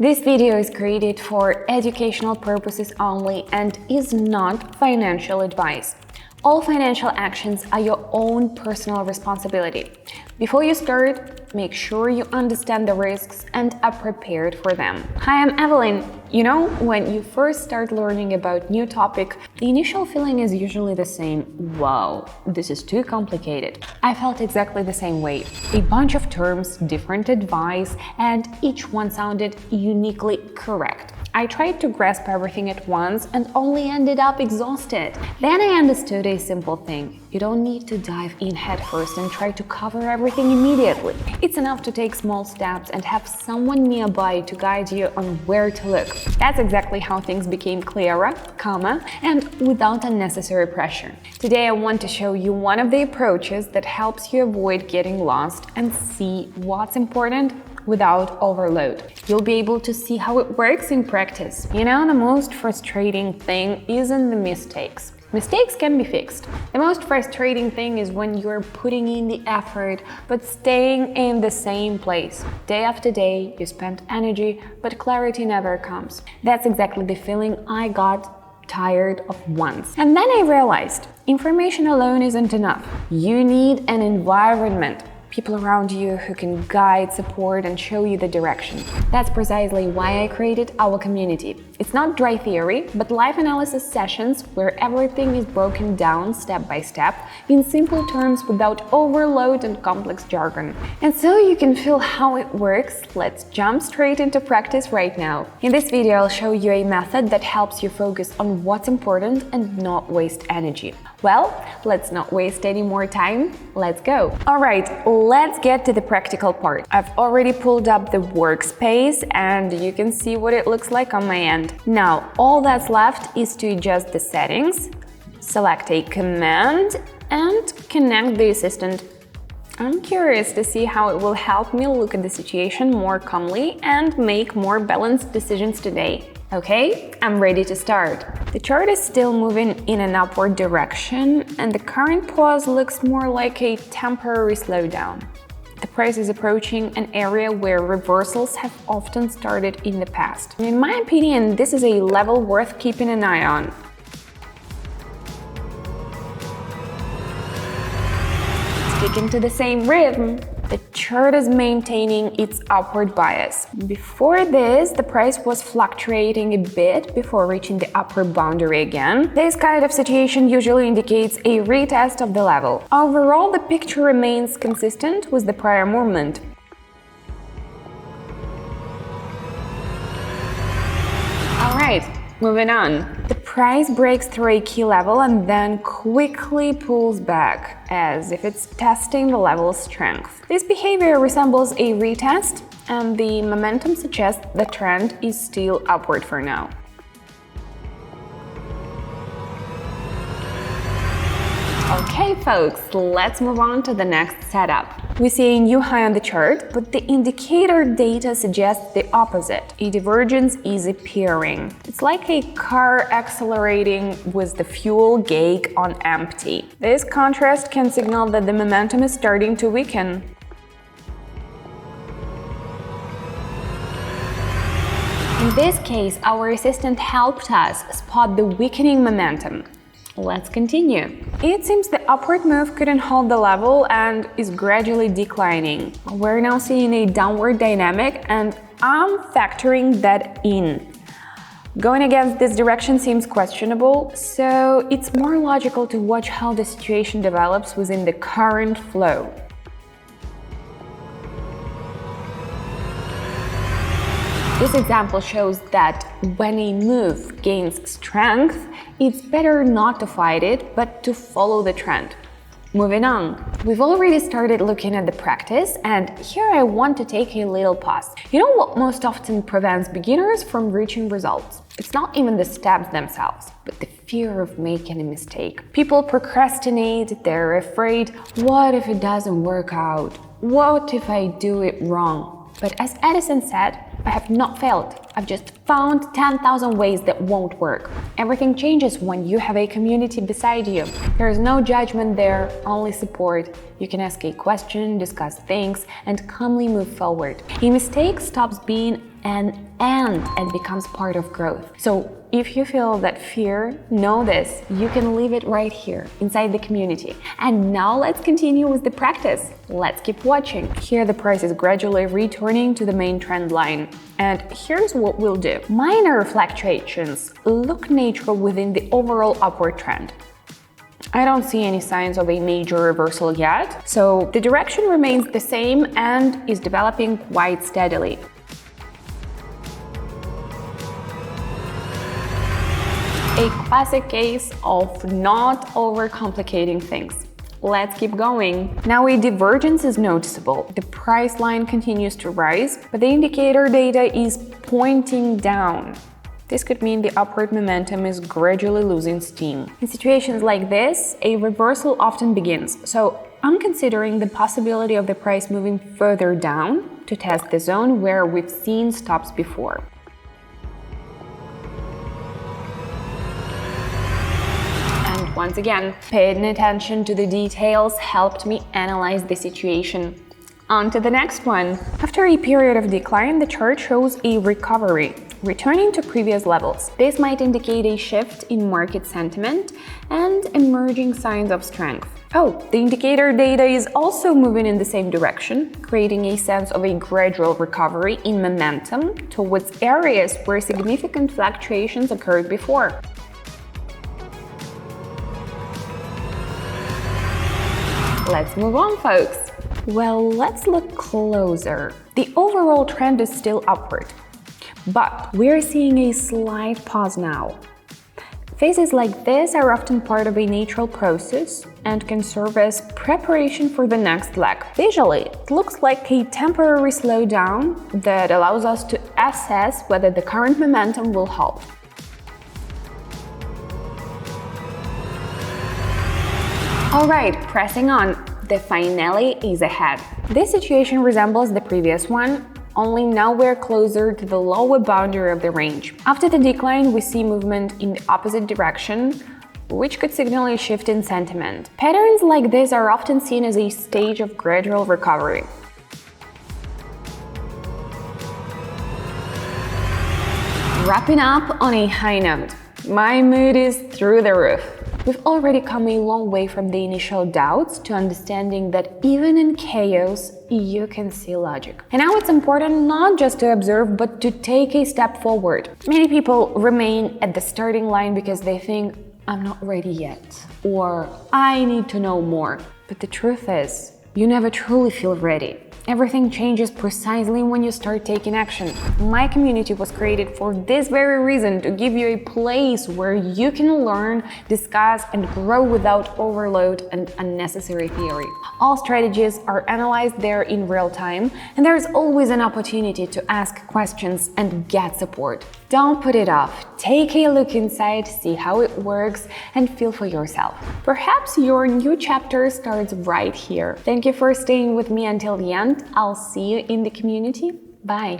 This video is created for educational purposes only and is not financial advice. All financial actions are your own personal responsibility. Before you start, make sure you understand the risks and are prepared for them. Hi, I'm Evelyn. You know, when you first start learning about new topic, the initial feeling is usually the same. Wow, this is too complicated. I felt exactly the same way. A bunch of terms, different advice, and each one sounded uniquely correct. I tried to grasp everything at once and only ended up exhausted. Then I understood a simple thing. You don't need to dive in headfirst and try to cover everything immediately. It's enough to take small steps and have someone nearby to guide you on where to look. That's exactly how things became clearer, calmer, and without unnecessary pressure. Today I want to show you one of the approaches that helps you avoid getting lost and see what's important without overload. You'll be able to see how it works in practice. You know, the most frustrating thing isn't the mistakes. Mistakes can be fixed. The most frustrating thing is when you're putting in the effort but staying in the same place. Day after day, you spend energy, but clarity never comes. That's exactly the feeling I got tired of once. And then I realized information alone isn't enough. You need an environment. People around you who can guide, support, and show you the direction. That's precisely why I created our community. It's not dry theory, but live analysis sessions where everything is broken down step by step in simple terms without overload and complex jargon. And so you can feel how it works, let's jump straight into practice right now. In this video, I'll show you a method that helps you focus on what's important and not waste energy. Well, let's not waste any more time. Let's go. All right, let's get to the practical part. I've already pulled up the workspace and you can see what it looks like on my end. Now, all that's left is to adjust the settings, select a command, and connect the assistant. I'm curious to see how it will help me look at the situation more calmly and make more balanced decisions today. Okay, I'm ready to start. The chart is still moving in an upward direction, and the current pause looks more like a temporary slowdown. The price is approaching an area where reversals have often started in the past. In my opinion, this is a level worth keeping an eye on. Sticking to the same rhythm, the chart is maintaining its upward bias. Before this, the price was fluctuating a bit before reaching the upper boundary again. This kind of situation usually indicates a retest of the level. Overall, the picture remains consistent with the prior movement. Alright, moving on. The price breaks through a key level and then quickly pulls back, as if it's testing the level's strength. This behavior resembles a retest, and the momentum suggests the trend is still upward for now. Okay, folks, let's move on to the next setup. We see a new high on the chart, but the indicator data suggests the opposite. A divergence is appearing. It's like a car accelerating with the fuel gauge on empty. This contrast can signal that the momentum is starting to weaken. In this case, our assistant helped us spot the weakening momentum. Let's continue. It seems the upward move couldn't hold the level and is gradually declining. We're now seeing a downward dynamic and I'm factoring that in. Going against this direction seems questionable, so it's more logical to watch how the situation develops within the current flow. This example shows that when a move gains strength, it's better not to fight it, but to follow the trend. Moving on. We've already started looking at the practice, and here I want to take a little pause. You know what most often prevents beginners from reaching results? It's not even the steps themselves, but the fear of making a mistake. People procrastinate, they're afraid, what if it doesn't work out? What if I do it wrong? But as Edison said, I have not failed. I've just found 10,000 ways that won't work. Everything changes when you have a community beside you. There is no judgment there, only support. You can ask a question, discuss things, and calmly move forward. A mistake stops being an end and becomes part of growth. So if you feel that fear, know this, you can leave it right here inside the community. And now let's continue with the practice. Let's keep watching. Here the price is gradually returning to the main trend line. And here's what we'll do. Minor fluctuations look natural within the overall upward trend. I don't see any signs of a major reversal yet, so the direction remains the same and is developing quite steadily. A classic case of not overcomplicating things. Let's keep going. Now a divergence is noticeable. The price line continues to rise, but the indicator data is pointing down. This could mean the upward momentum is gradually losing steam. In situations like this, a reversal often begins, so I'm considering the possibility of the price moving further down to test the zone where we've seen stops before. And once again, paying attention to the details helped me analyze the situation. On to the next one. After a period of decline, the chart shows a recovery, returning to previous levels. This might indicate a shift in market sentiment and emerging signs of strength. Oh, the indicator data is also moving in the same direction, creating a sense of a gradual recovery in momentum towards areas where significant fluctuations occurred before. Let's move on, folks. Well, let's look closer. The overall trend is still upward, but we're seeing a slight pause now. Phases like this are often part of a natural process and can serve as preparation for the next leg. Visually, it looks like a temporary slowdown that allows us to assess whether the current momentum will hold. Alright, pressing on. The finale is ahead. This situation resembles the previous one, only now we're closer to the lower boundary of the range. After the decline, we see movement in the opposite direction, which could signal a shift in sentiment. Patterns like this are often seen as a stage of gradual recovery. Wrapping up on a high note, my mood is through the roof. We've already come a long way from the initial doubts to understanding that even in chaos, you can see logic. And now it's important not just to observe, but to take a step forward. Many people remain at the starting line because they think, I'm not ready yet, or I need to know more. But the truth is, you never truly feel ready. Everything changes precisely when you start taking action. My community was created for this very reason, to give you a place where you can learn, discuss, and grow without overload and unnecessary theory. All strategies are analyzed there in real time, and there's always an opportunity to ask questions and get support. Don't put it off. Take a look inside, see how it works, and feel for yourself. Perhaps your new chapter starts right here. Thank you for staying with me until the end. I'll see you in the community. Bye.